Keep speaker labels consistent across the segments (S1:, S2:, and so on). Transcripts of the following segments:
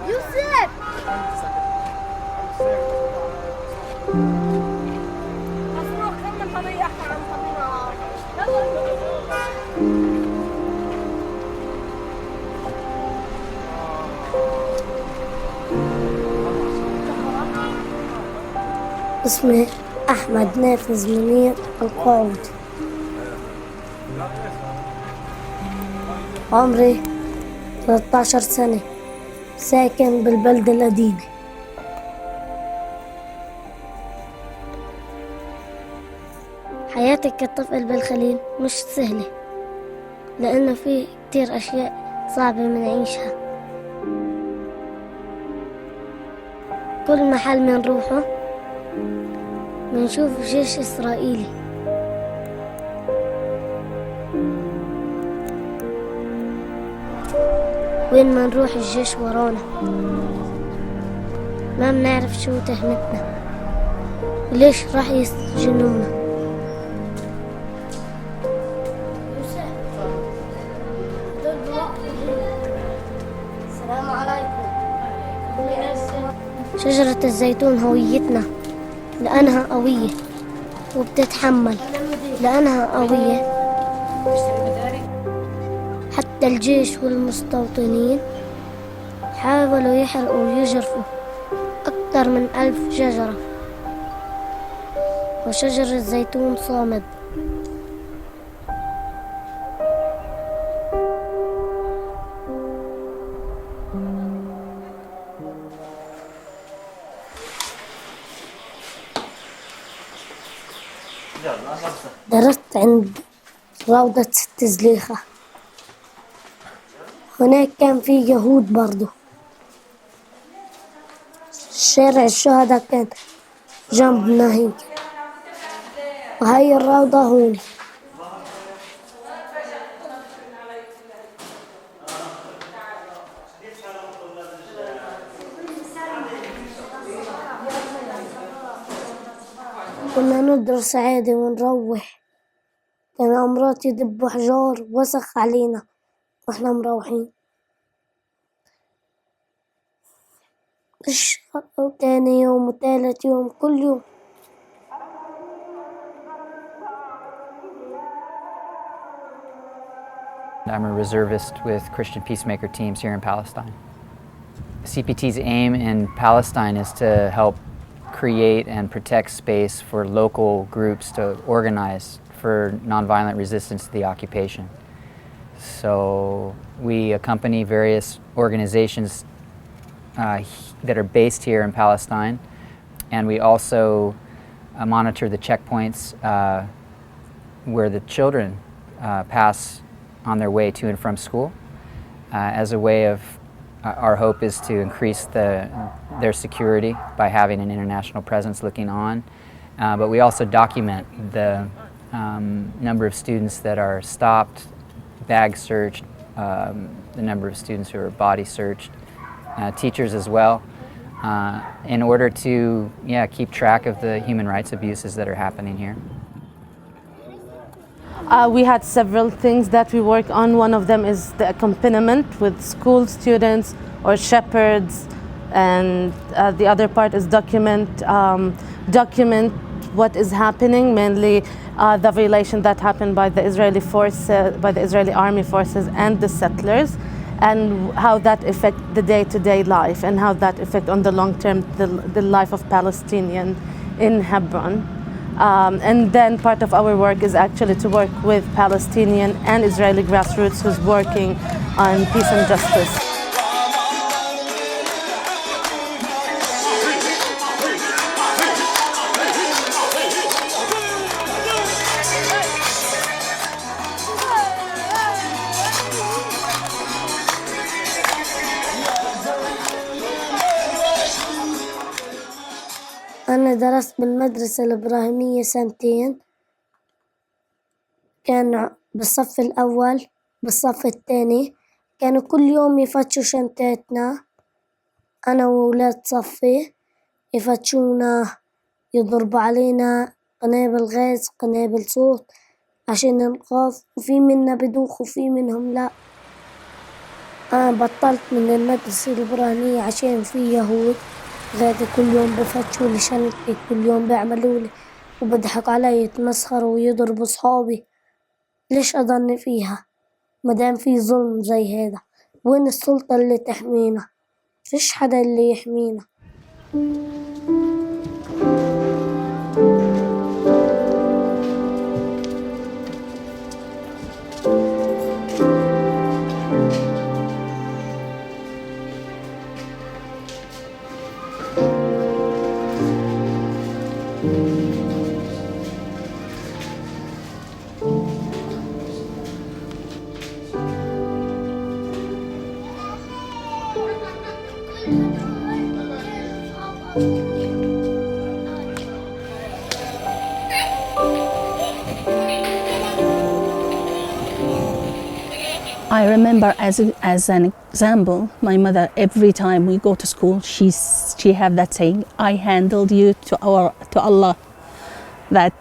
S1: يوسف اسمي أحمد نافذ منير القاعد. عمري 13 سنة، ساكن بالبلدة القديمة. حياتي كطفل بالخليل مش سهلة، لأنه فيه كتير أشياء صعبة منعيشها. كل محل منروحه منشوف جيش إسرائيلي. وين ما نروح الجيش ورانا، ما بنعرف شو تهمتنا وليش راح يسجنونا. السلام عليكم. شجرة الزيتون هويتنا، لأنها قوية وبتتحمل، لأنها قوية. حتى الجيش والمستوطنين حاولوا يحرقوا ويجرفوا أكثر من 1000 شجرة، وشجر الزيتون صامد. درست عند روضة ست زليخة، هناك كان في يهود برضو. شارع الشهداء كان جنبنا هيك، وهي الروضة هون. كنا ندرس عادي ونروح، كان أمرات يدبوا حجار وسخ علينا واحنا مروحين. تاني يوم وتالت يوم كل يوم.
S2: I'm a reservist with Christian peacemaker teams here in Palestine. CPT's aim in Palestine is to help create and protect space for local groups to organize for nonviolent resistance to the occupation. So we accompany various organizations that are based here in Palestine, and we also monitor the checkpoints where the children pass on their way to and from school as a way of our hope is to increase their security by having an international presence looking on, but we also document the number of students that are stopped, bag searched, the number of students who are body searched, teachers as well, in order to keep track of the human rights abuses that are happening here.
S3: We had several things that we work on. One of them is the accompaniment with school students or shepherds, and the other part is document what is happening, mainly the violation that happened by the Israeli by the Israeli army forces and the settlers, and how that affect the day-to-day life and how that affect on the long term the life of Palestinian in Hebron. And then part of our work is actually to work with Palestinian and Israeli grassroots who's working on peace and justice.
S1: أنا درست بالمدرسة الإبراهيمية سنتين، كان بالصف الأول بالصف الثاني، كانوا كل يوم يفتشوا شنطتنا أنا وولاد صفي، يفتشونا، يضربوا علينا قنابل غاز قنابل صوت عشان نخاف، وفي منا بدوخ وفي منهم لا. أنا بطلت من المدرسة الإبراهيمية عشان في يهود غادي كل يوم بفتشوا لي شنطتي، كل يوم بيعملوا لي وبضحكوا علي، يتمسخروا ويضربوا صحابي. ليش أضلني فيها مادام في ظلم زي هذا؟ وين السلطة اللي تحمينا؟ فيش حدا اللي يحمينا.
S4: I remember as an example, my mother, every time we go to school, she have that saying, I handled you to Allah. That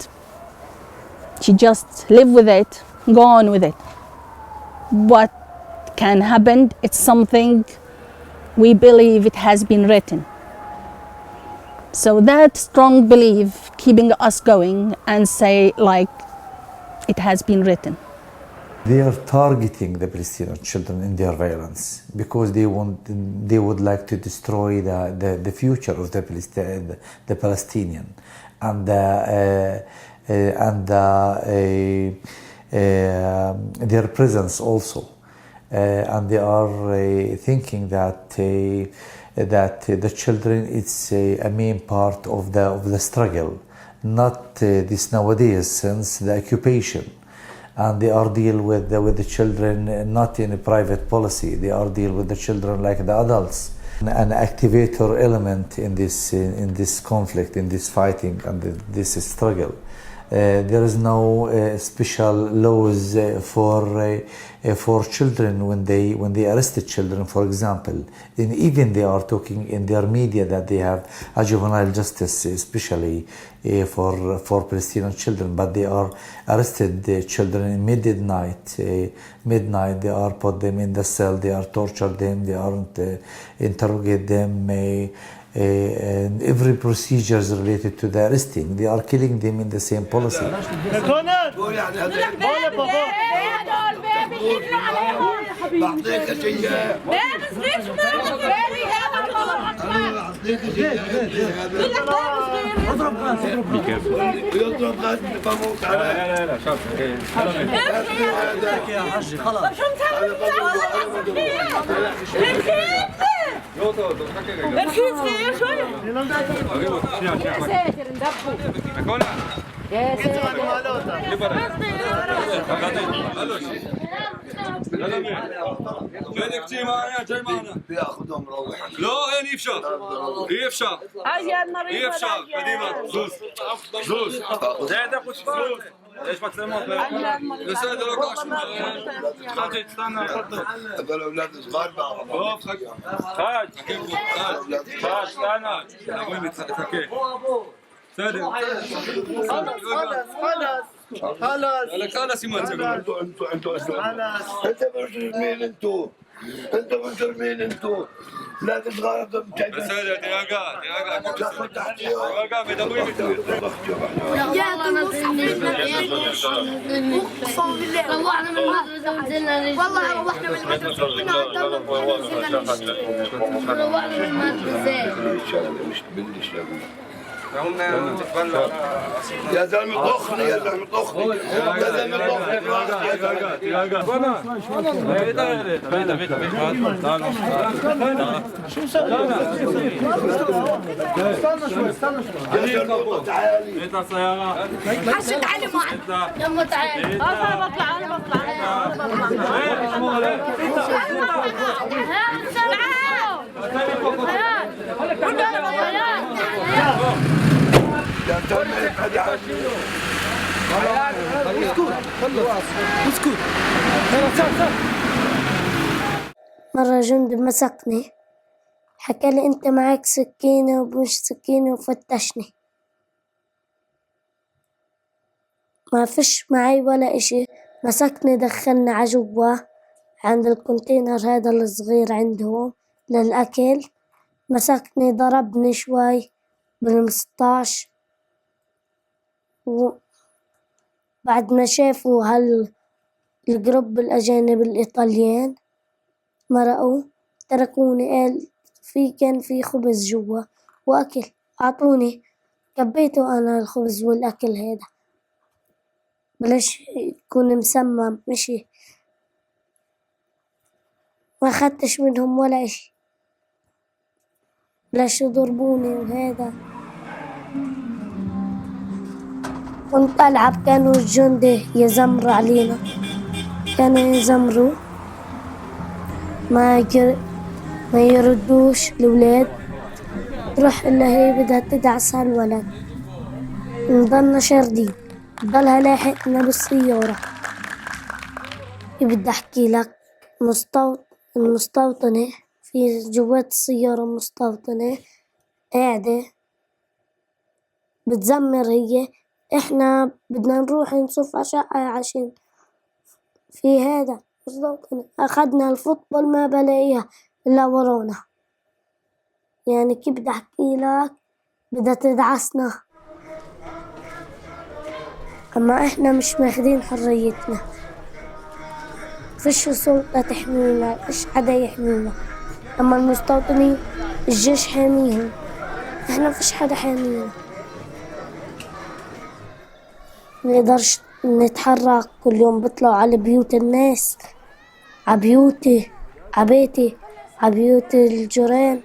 S4: she just live with it, go on with it. What can happen, it's something we believe it has been written. So that strong belief keeping us going and say like it has been written.
S5: They are targeting the Palestinian children in their violence because they would like to destroy the future of the Palestinian and their presence also, and they are thinking that the children is a main part of the struggle, not this nowadays since the occupation. And they are deal with the children not in a private policy. They are deal with the children like the adults. An activator element in this conflict, in this fighting and this struggle. There is no special laws for children when they arrested children, for example. And even they are talking in their media that they have a juvenile justice, especially for Palestinian children, but they are arrested children in midnight. They are put them in the cell, they are tortured them, they aren't interrogate them. And every procedure is related to the arresting. They are killing them in the same policy.
S6: رخيص خير شوية يا ساتر ندبوا يا ساتر
S7: بدك تجي معنا جاي معنا بياخذهم روح لا هين يفشل قديما زوز زادك وشفاء ايش ما تسمع لسه ده لو خاطر تستنى هذول اولاد صغار خاج انا ابوي متسكر سادة خلاص يا انتوا مجرمين انتوا لا تتغرقوا بس هذا دياغا بدوي
S6: اقسم بالله روحنا من المدرسة والله روحنا من المدرسة روحنا من المدرسة
S7: يا زلمه طخني يا زلمه طخني يا زلمه
S6: شو سوي؟
S7: تعالي
S6: حشد علي معك يلا تعالي انا بطلع
S1: مرة جندي مسكني حكى لي أنت معك سكينة ومش سكينة وفتشني. ما فيش معي ولا إشي. مسكني دخلني عجوا عند الكونتينر هذا الصغير عندهم للأكل. مسكني ضربني شوي بالمسطاش، وبعد ما شافوا الجروب الأجانب الإيطاليين مرقوا تركوني. قال كان في خبز جوا وأكل، أعطوني كبيته أنا الخبز والأكل هذا بلاش يكون مسمم مشي. ما أخدتش منهم ولا إشي، بلاش يضربوني وهذا. كنت ألعب، كانوا الجندي يزمروا علينا، كانوا يزمروا ما يردوش الولاد. تروح إلا هي بدها تدعس هالولد، نضلنا شاردين، ضلها لاحقنا بالسيارة. بدي أحكي لك، المستوطنة في جوات السيارة مستوطنة قاعدة بتزمر هي. إحنا بدنا نروح نصف عشاء عشان في هذا مستوطنة. أخدنا الفوتبول ما بلاقيها إلا ورانا. يعني كيف بدي أحكي لك، بدها تدعسنا، أما إحنا مش ماخدين حريتنا. فيش سلطة تحمينا، فيش حدا يحمينا. أما المستوطنين الجيش حاميهم، إحنا فيش حدا حامينا. منقدرش نتحرك، كل يوم بيطلعوا على بيوت الناس، عبيوتي عبيتي عبيوت الجيران،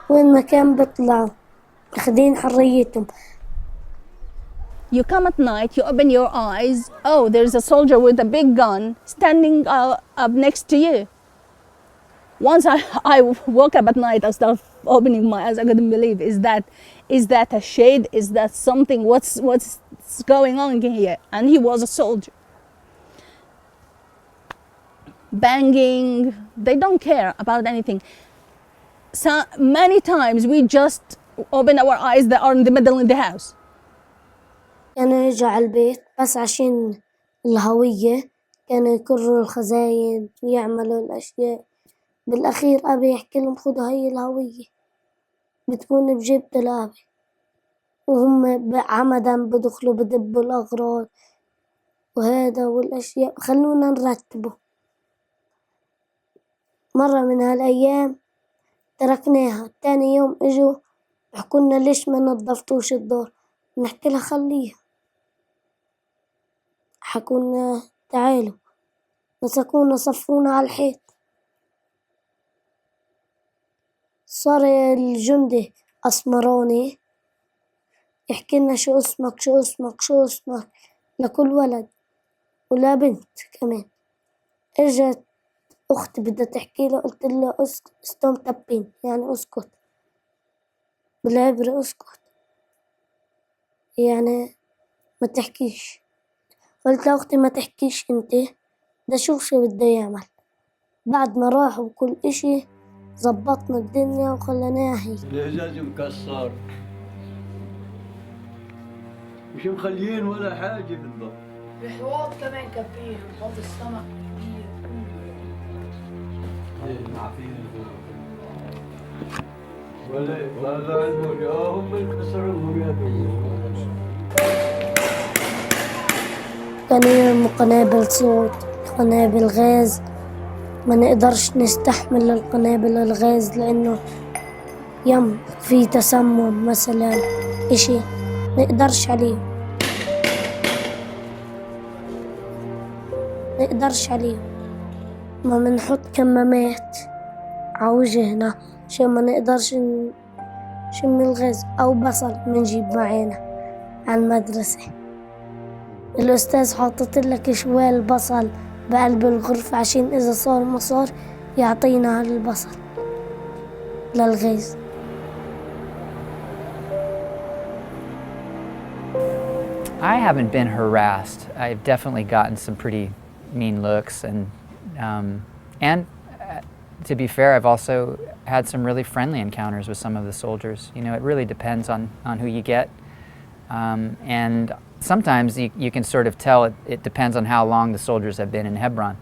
S1: وين ما كان بيطلعوا ماخدين حريتهم.
S4: You come at night, you open your eyes, oh, there's a soldier with a big gun standing up next to you. Once I woke up at night, I started opening my eyes. I couldn't believe, is that a shade? Is that something? What's going on here? And he was a soldier. Banging, they don't care about anything. So many times we just open our eyes, they are in the middle of the house.
S1: كانوا يجوا على البيت بس عشان الهوية، كانوا يكرروا الخزاين ويعملوا الأشياء. بالأخير أبي يحكي لهم خدوا هاي الهوية، بتكون بجيب أبي، وهم عمدا بدخلوا بدبوا الأغراض وهذا والأشياء. خلونا نرتبه. مرة من هالأيام تركناها، تاني يوم إجوا يحكولنا ليش ما نظفتوش الدار. نحكي لها خليها، حكولنا تعالوا، مسكونا صفونا على الحيط. صار الجندي أسمراني يحكي لنا شو اسمك شو اسمك شو اسمك لكل ولد ولا بنت كمان. اجت أختي بدها تحكي له، قلت له استم تبين، يعني اسكت، بالعبري اسكت، يعني ما تحكيش. قلت لأختي ما تحكيش انت، ده شوف شو بده يعمل. بعد ما راحوا كل اشي زبطنا الدنيا وخلناها هي.
S8: الإزاز مكسر، مش مخليين ولا حاجة في الدار.
S6: الحواض كمان كبير، حوض السمك كبير.
S8: ولا المريا هم اللي كسروا المريا.
S1: كانوا يرموا قنابل صوت، قنابل غاز. ما نقدرش نستحمل القنابل الغاز لأنه في تسمم مثلا إشي نقدرش عليه، ما منحط كمامات عوجهنا عشان ما نقدرش نشم الغاز. أو بصل منجيب معانا على المدرسة، الأستاذ حاطط لك شوال بصل بقلب الغرفة عشان إذا صار ما صار يعطينا هالبصل للغاز.
S2: I haven't been harassed. I've definitely gotten some pretty mean looks, and to be fair, I've also had some really friendly encounters with some of the soldiers. You know, it really depends on who you get. And sometimes you can sort of tell it depends on how long the soldiers have been in Hebron.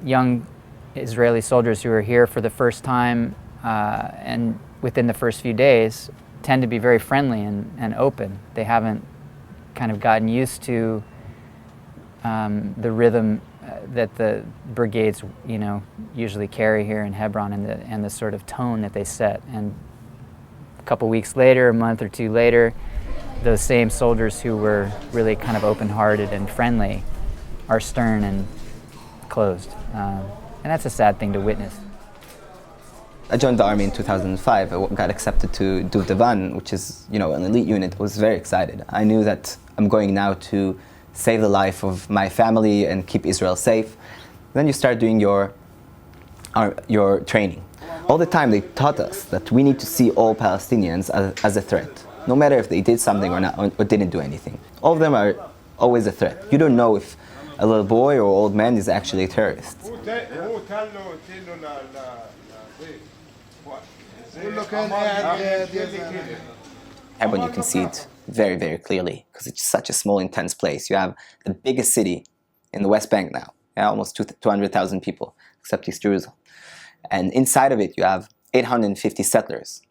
S2: Young Israeli soldiers who are here for the first time and within the first few days tend to be very friendly and open. They haven't kind of gotten used to the rhythm that the brigades, usually carry here in Hebron, and the sort of tone that they set. And a couple weeks later, a month or two later, those same soldiers who were really kind of open-hearted and friendly are stern and closed. And that's a sad thing to witness.
S9: I joined the army in 2005. I got accepted to Duvdevan, which is, an elite unit. I was very excited. I knew that I'm going now to save the life of my family and keep Israel safe. Then you start doing your training. All the time they taught us that we need to see all Palestinians as a threat, no matter if they did something or not, or didn't do anything. All of them are always a threat. You don't know if a little boy or old man is actually a terrorist. Hebron, you can see it very, very clearly because it's such a small, intense place. You have the biggest city in the West Bank now, almost 200,000 people, except East Jerusalem. And inside of it, you have 850 settlers.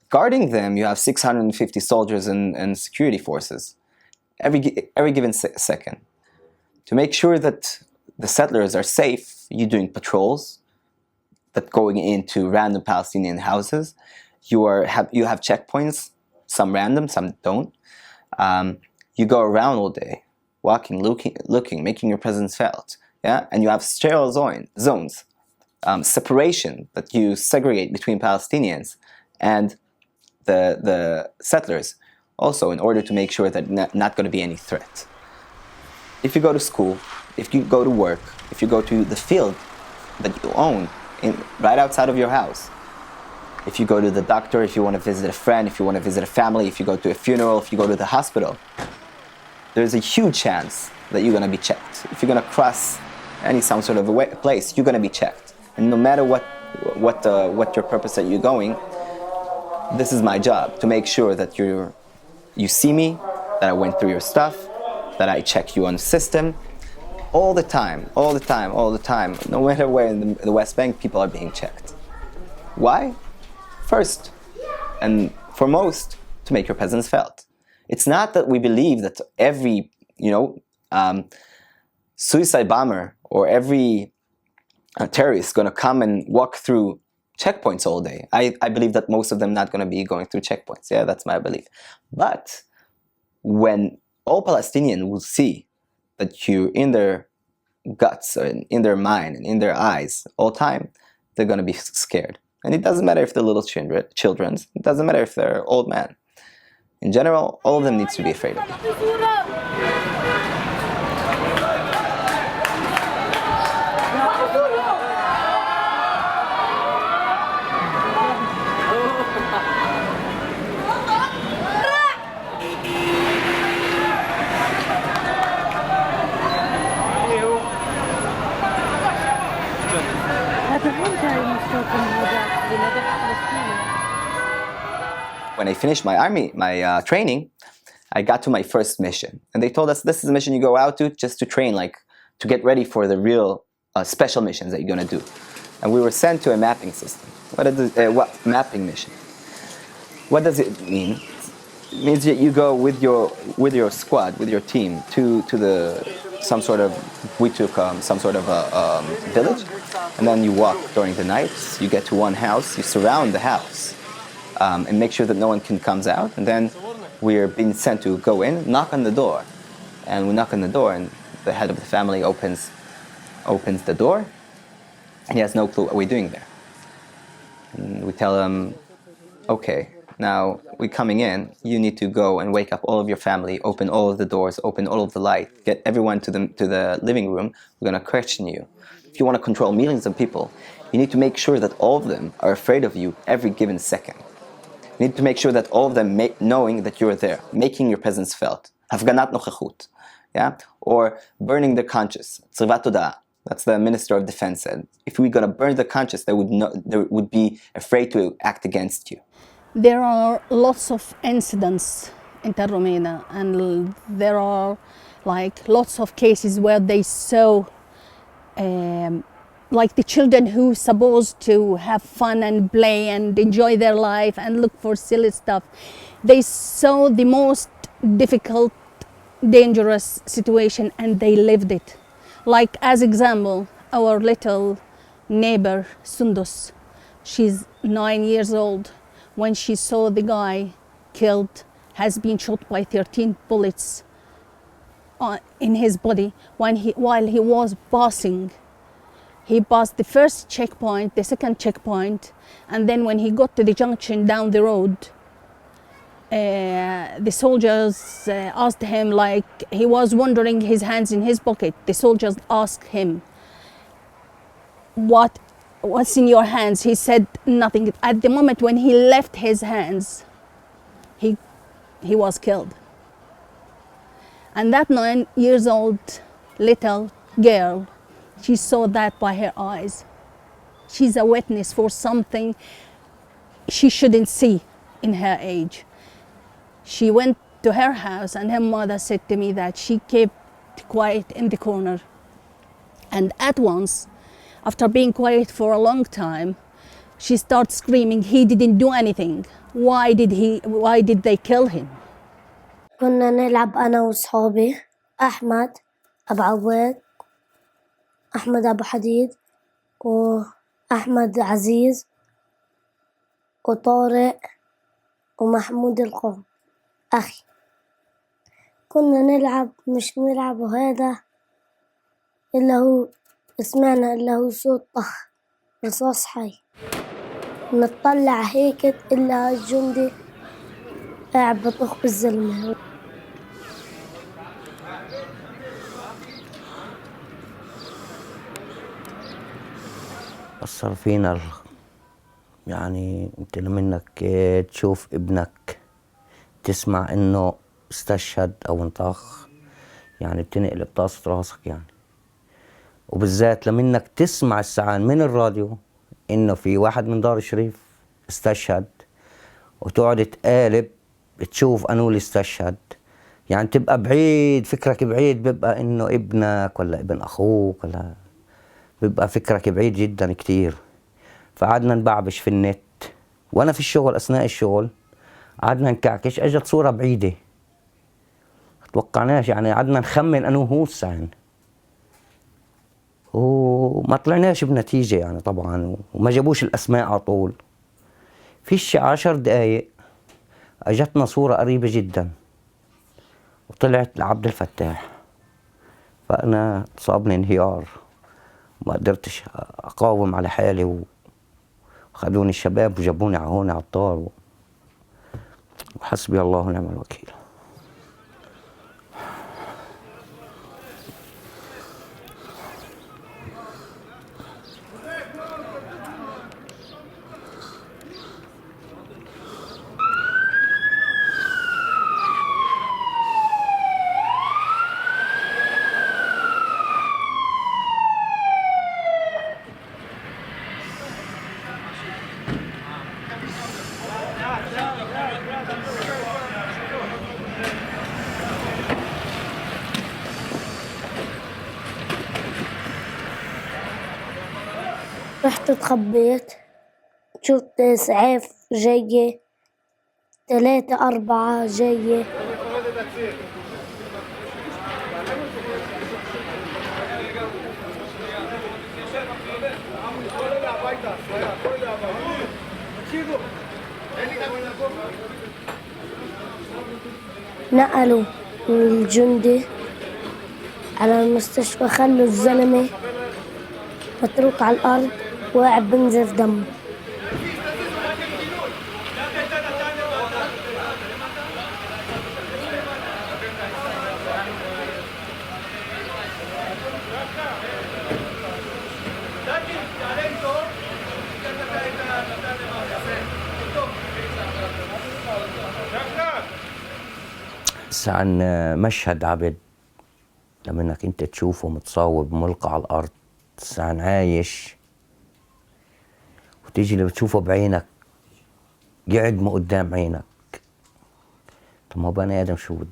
S9: Guarding them, you have 650 soldiers and security forces every given second. To make sure that the settlers are safe, you're doing patrols that going into random Palestinian houses. You have checkpoints, some random, some don't. You go around all day, walking, looking, making your presence felt. Yeah, and you have sterile zones, separation that you segregate between Palestinians and the settlers, also in order to make sure that not going to be any threat. If you go to school, if you go to work, if you go to the field that you own, right outside of your house, if you go to the doctor, if you want to visit a friend, if you want to visit a family, if you go to a funeral, if you go to the hospital, there's a huge chance that you're going to be checked. If you're going to cross some sort of a place, you're going to be checked. And no matter what your purpose that you're going, this is my job, to make sure that you see me, that I went through your stuff, that I check you on the system, all the time. No matter where in the West Bank, people are being checked. Why? First and foremost, to make your presence felt. It's not that we believe that every, suicide bomber or every terrorist is going to come and walk through checkpoints all day. I believe that most of them not going to be going through checkpoints. Yeah, that's my belief. But when all Palestinians will see that you're in their guts and in their mind and in their eyes all the time, they're going to be scared. And it doesn't matter if they're little children. It doesn't matter if they're old men. In general, all of them needs to be afraid of you. When I finished my training, I got to my first mission. And they told us, this is a mission you go out to just to train, to get ready for the real special missions that you're going to do. And we were sent to a mapping system. What mapping mission? What does it mean? It means that you go with your squad, with your team, to some sort of village, and then you walk during the night. You get to one house, you surround the house, and make sure that no one comes out. And then we're being sent to go in, knock on the door, and we knock on the door, and the head of the family opens the door, and he has no clue what we're doing there. And we tell him, okay, now we're coming in, you need to go and wake up all of your family, open all of the doors, open all of the light, get everyone to the living room. We're going to question you. If you want to control millions of people, you need to make sure that all of them are afraid of you every given second. You need to make sure that all of them knowing that you're there, making your presence felt. Hafganat nochachut, yeah? Or burning the conscience. Tzrivat toda'ah. That's the Minister of Defense said. If we're going to burn the conscience, they would be afraid to act against you.
S4: There are lots of incidents in Romania, and there are like lots of cases where they saw like the children who supposed to have fun and play and enjoy their life and look for silly stuff, they saw the most difficult, dangerous situation and they lived it. Like as example, our little neighbor Sundus, she's 9 years old. When she saw the guy killed, has been shot by 13 bullets in his body while he was passing. He passed the first checkpoint, the second checkpoint, and then when he got to the junction down the road, the soldiers asked him, like he was wandering his hands in his pocket. The soldiers asked him, what's in your hands? He said nothing. At the moment when he left his hands, he was killed. And that 9 years old little girl, she saw that by her eyes. She's a witness for something she shouldn't see in her age. She went to her house and her mother said to me that she kept quiet in the corner. And at once, after being quiet for a long time, she started screaming, he didn't do anything. Why did they kill him?
S1: كنا نلعب أنا وصحابي أحمد أبو عواد، أحمد أبو حديد، وأحمد عزيز، وطارق، ومحمود القوم أخي. كنا نلعب مش نلعب وهذا إلا هو سمعنا إلا هو صوت طخ رصاص حي. نطلع هيك إلا الجندي قاعد بطخ بالزلمة.
S10: أثر فينا يعني أنت منك تشوف ابنك تسمع إنه استشهد أو انطخ، يعني بتنقلب طاسة راسك يعني. وبالذات لمنك تسمع الساعة من الراديو إنه في واحد من دار الشريف استشهد، وتقعد تقالب تشوف أنو اللي استشهد، يعني تبقى بعيد، فكرك بعيد، بيبقى إنه ابنك ولا ابن أخوك، ولا بيبقى فكرك بعيد جدا كتير. فقعدنا نبعبش في النت، وأنا في الشغل أثناء الشغل قعدنا نكعكش، أجت صورة بعيدة توقعناش، يعني قعدنا نخمن أنو هو السعن، وما طلعناش بنتيجة يعني طبعا، وما جابوش الأسماء على طول. فيش 10 دقايق أجتنا صورة قريبة جدا وطلعت لعبد الفتاح. فأنا صابني انهيار، ما قدرتش أقاوم على حالي، وخدوني الشباب وجابوني على هون على الطار، وحسبي الله ونعم الوكيل.
S1: رحت اتخبيت، شفت إسعاف جاية، 3 4 جاية. نقلوا الجندي على المستشفى، خلوا الزلمة متروك على الأرض وقاعد بنزف دمه.
S10: بس عن مشهد عبد لما انك انت تشوفه متصاوب ملقى على الارض، عن عايش، وتيجي اللي بتشوفه بعينك يعدمه قدام عينك، طب ما هو بني آدم شو بده؟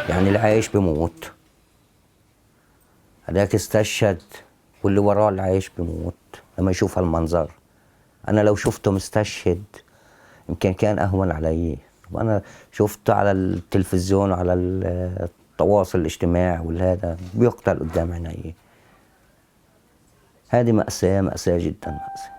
S10: يعني اللي عايش بموت، هذاك استشهد واللي وراه اللي عايش بموت لما يشوف هالمنظر. أنا لو شفته مستشهد يمكن كان أهون علي، وأنا شفته على التلفزيون وعلى التواصل الاجتماعي والهذا بيقتل قدام عيني. هذه مأساة، مأساة جدا مأساة.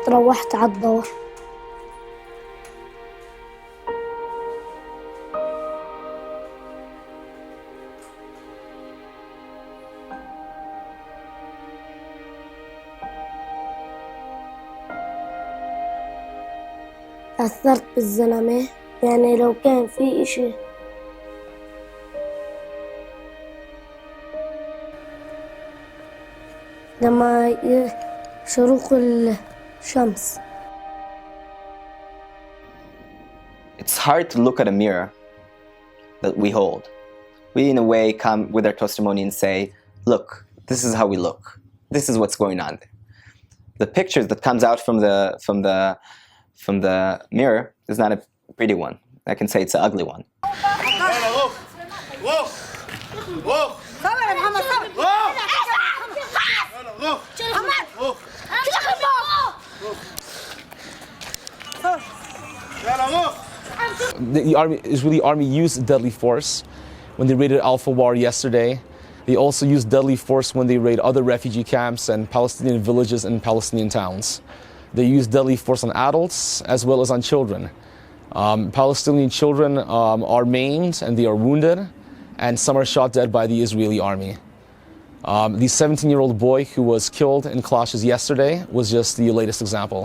S1: روحت على الدور. تأثرت بالزلمة، يعني لو كان في إشي لما شروق الشمس.
S9: It's hard to look at a mirror that we hold. We in a way come with our testimony and say, look, this is how we look. This is what's going on there. The picture that comes out from the mirror is not a pretty one. I can say it's an ugly one.
S11: The Israeli army used deadly force when they raided Al-Fawar yesterday. They also used deadly force when they raided other refugee camps and Palestinian villages and Palestinian towns. They used deadly force on adults as well as on children. Palestinian children are maimed and they are wounded, and some are shot dead by the Israeli army. The 17-year-old boy who was killed in clashes yesterday was just the latest example.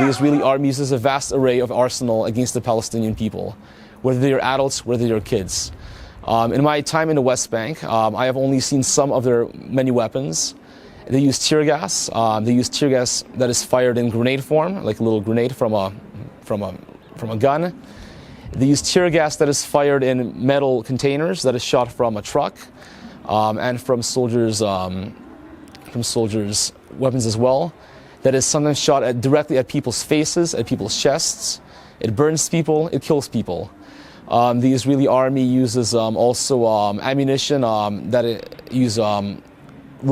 S11: The Israeli army uses a vast array of arsenal against the Palestinian people, whether they are adults, whether they are kids. In my time in the West Bank, I have only seen some of their many weapons. They use tear gas. They use tear gas that is fired in grenade form, like a little grenade from a gun. They use tear gas that is fired in metal containers that is shot from a truck, and from soldiers' weapons as well. That is sometimes shot directly at people's faces, at people's chests. It burns people, it kills people. The Israeli army uses also ammunition that use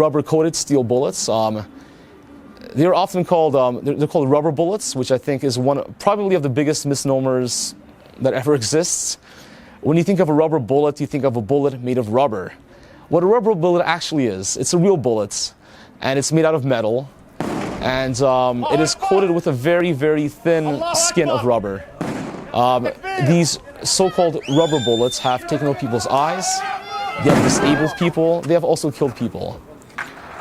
S11: rubber-coated steel bullets. They are often called they're called rubber bullets, which I think is one probably of the biggest misnomers that ever exists. When you think of a rubber bullet, you think of a bullet made of rubber. What a rubber bullet actually is, it's a real bullet, and it's made out of metal. And it is coated with a very, very thin skin of rubber. These so-called rubber bullets have taken out people's eyes, they have disabled people, they have also killed people.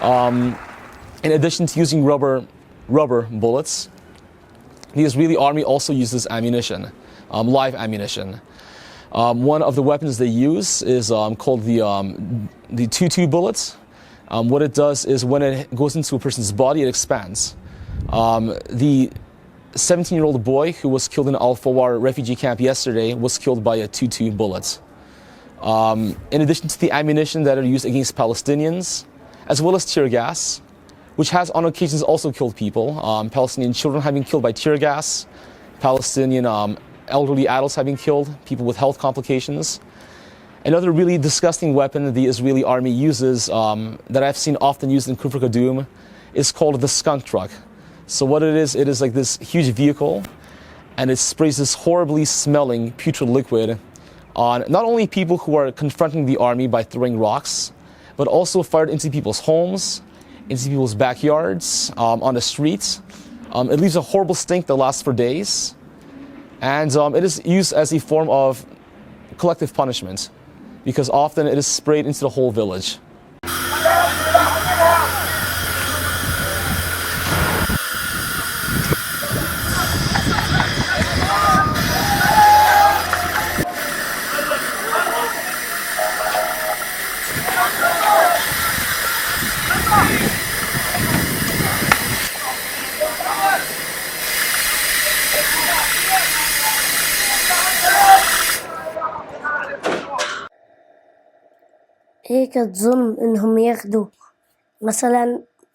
S11: In addition to using rubber bullets, the Israeli army also uses ammunition, live ammunition. One of the weapons they use is called the 2-2 bullet. What it does is when it goes into a person's body, it expands. The 17-year-old boy who was killed in Al-Fawar refugee camp yesterday was killed by a 2-2 bullet. In addition to the ammunition that are used against Palestinians, as well as tear gas, which has on occasions also killed people. Palestinian children have been killed by tear gas, Palestinian elderly adults have been killed, people with health complications. Another really disgusting weapon the Israeli army uses that I've seen often used in Kufr Kadum is called the skunk truck. So what it is like this huge vehicle, and it sprays this horribly smelling putrid liquid on not only people who are confronting the army by throwing rocks, but also fired into people's homes, into people's backyards, on the streets. It leaves a horrible stink that lasts for days, and it is used as a form of collective punishment, because often it is sprayed into the whole village.
S1: هيك تظن إنهم ياخدوا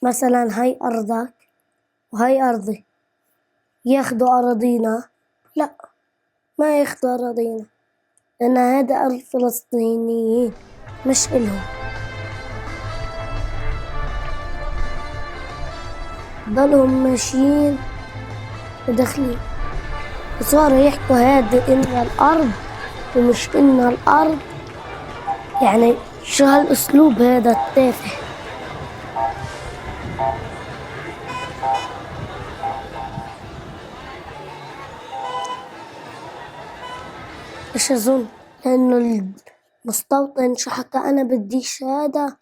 S1: مثلا هاي أرضك وهاي أرضي، ياخدوا أراضينا؟ لا، ما ياخدوا أراضينا، لأن هذا أرض فلسطينيين مش إلهم. ضلهم ماشيين وداخلين وصاروا يحكوا هذا إنها الأرض ومش إنها الأرض. يعني شو هالأسلوب هذا التافه؟ إيش أظن؟ لأنه المستوطن شو حكى أنا بديش هذا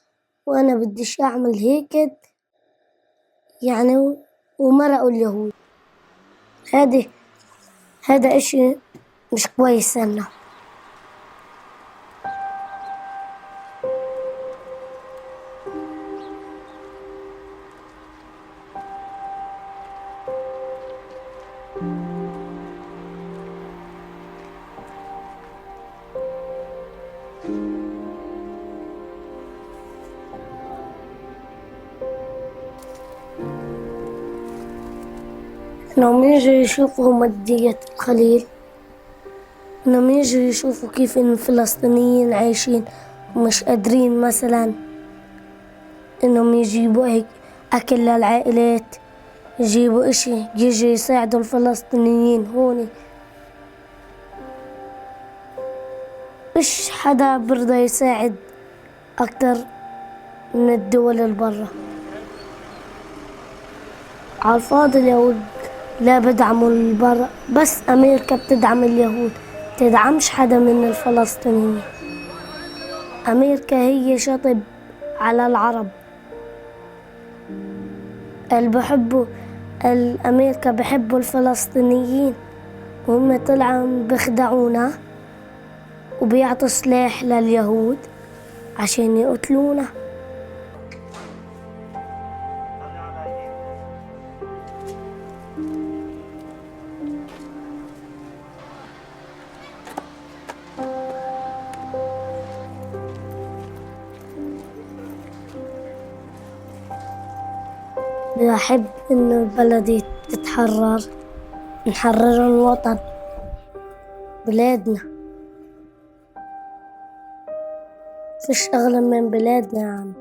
S1: وأنا بديش أعمل هيك، يعني ومرقوا اليهود. هذا إشي مش كويس لنا. إنهم يجوا يشوفوا مدية الخليل، إنهم يجوا يشوفوا كيف إن الفلسطينيين عايشين ومش قادرين، مثلا إنهم يجيبوا هيك أكل للعائلات، يجيبوا إشي يجوا يساعدوا الفلسطينيين هون. مش حدا برضى يساعد أكتر من الدول البرة. عالفاضي اليهود لا بدعموا البرة، بس أمريكا بتدعم اليهود، بتدعمش حدا من الفلسطينيين. أمريكا هي شطب على العرب اللي بحبوا أمريكا بحبوا الفلسطينيين، وهم طلعوا بيخدعونا وبيعطوا سلاح لليهود عشان يقتلونا. بحب إنه بلدي تتحرر، نحرر الوطن، بلادنا، فيش أغلى من بلادنا يا عم.